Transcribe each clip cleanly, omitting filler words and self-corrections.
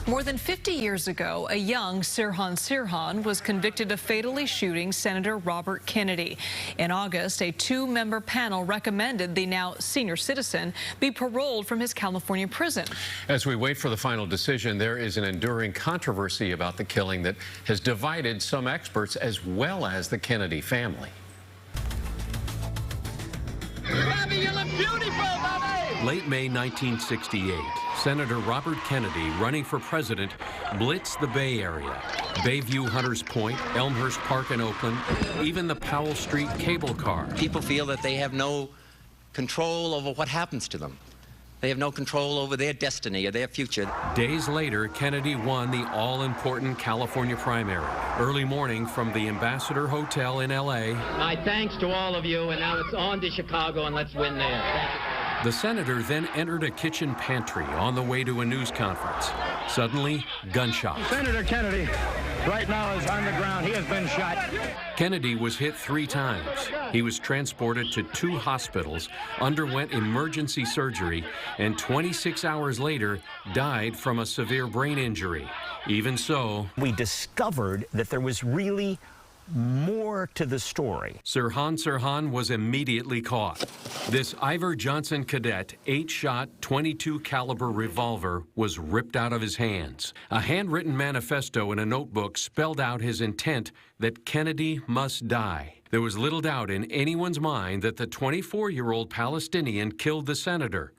More than 50 years ago, a young Sirhan Sirhan was convicted of fatally shooting Senator Robert Kennedy. In August, a two-member panel recommended the now senior citizen be paroled from his California prison. As we wait for the final decision, there is an enduring controversy about the killing that has divided some experts as well as the Kennedy family. Bobby, you look beautiful, Bobby! Late May 1968, Senator Robert Kennedy, running for president, blitzed the Bay Area. Bayview, Hunters Point, Elmhurst Park in Oakland, even the Powell Street cable car. People feel that they have no control over what happens to them. They have no control over their destiny or their future. Days later, Kennedy won the all-important California primary. Early morning from the Ambassador Hotel in L.A. My thanks to all of you, and now it's on to Chicago, and let's win there. Thank you. The senator then entered a kitchen pantry on the way to a news conference. Suddenly, gunshots. Senator Kennedy right now is on the ground. He has been shot. Kennedy was hit 3 times. He was transported to 2 hospitals, underwent emergency surgery, and 26 hours later died from a severe brain injury. Even so, we discovered that there was really more to the story. Sirhan Sirhan was immediately caught. This Ivor Johnson cadet 8-shot 22 caliber revolver was ripped out of his hands. A handwritten manifesto in a notebook spelled out his intent that Kennedy must die. There was little doubt in anyone's mind that the 24-year-old Palestinian killed the senator.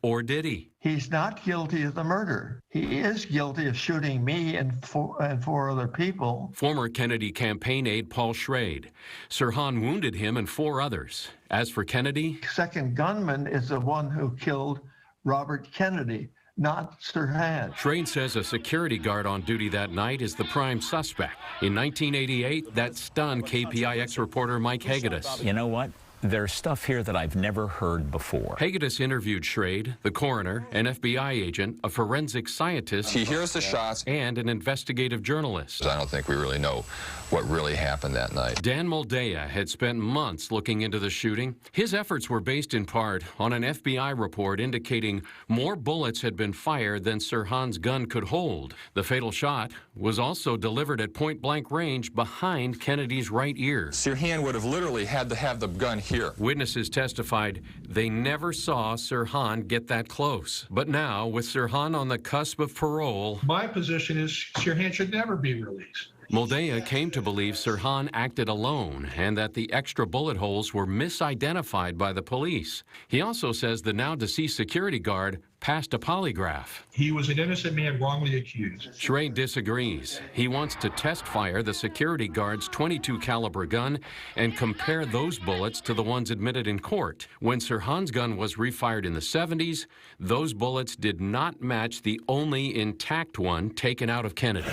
Or did he? He's not guilty of the murder. He is guilty of shooting me and four other people. Former Kennedy campaign aide Paul Schrade. Sirhan wounded him and 4 others. As for Kennedy, second gunman is the one who killed Robert Kennedy, not Sirhan. Schrade says a security guard on duty that night is the prime suspect. In 1988, that stunned KPIX reporter Mike Hagedis. You know what? There's stuff here that I've never heard before. Hagedis interviewed Schrade, the coroner, an FBI agent, a forensic scientist. He hears the shots. And an investigative journalist. I don't think we really know what really happened that night. Dan Moldea had spent months looking into the shooting. His efforts were based in part on an FBI report indicating more bullets had been fired than Sirhan's gun could hold. The fatal shot was also delivered at point-blank range behind Kennedy's right ear. Sirhan would have literally had to have the gun here. Witnesses testified they never saw Sirhan get that close. But now, with Sirhan on the cusp of parole, my position is Sirhan should never be released. Moldea came to believe Sirhan acted alone and that the extra bullet holes were misidentified by the police. He also says the now-deceased security guard passed a polygraph. He was an innocent man wrongly accused. Schrade disagrees. He wants to test fire the security guard's 22 caliber gun and compare those bullets to the ones admitted in court. When Sirhan's gun was refired in the 70s, those bullets did not match the only intact one taken out of Kennedy.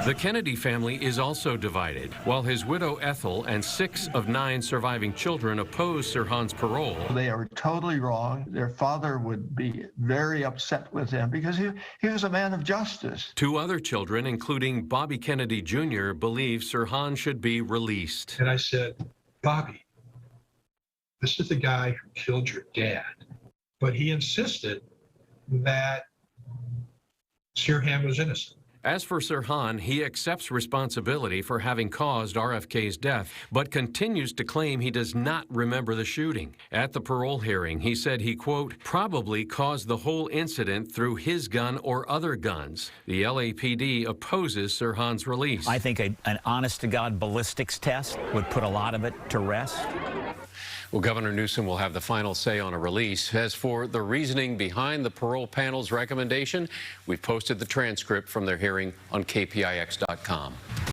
The Kennedy family is also divided. While his widow Ethel and 6 of 9 surviving children oppose Sirhan's parole, they are totally wrong. Their father would be very upset with him because he was a man of justice. 2 other children, including Bobby Kennedy Jr., believe Sirhan should be released. And I said, Bobby, this is the guy who killed your dad. But he insisted that Sirhan was innocent. As for Sirhan, he accepts responsibility for having caused RFK's death, but continues to claim he does not remember the shooting. At the parole hearing, he said he, quote, probably caused the whole incident through his gun or other guns. The LAPD opposes Sirhan's release. I think an honest-to-God ballistics test would put a lot of it to rest. Well, Governor Newsom will have the final say on a release. As for the reasoning behind the parole panel's recommendation, we've posted the transcript from their hearing on KPIX.com.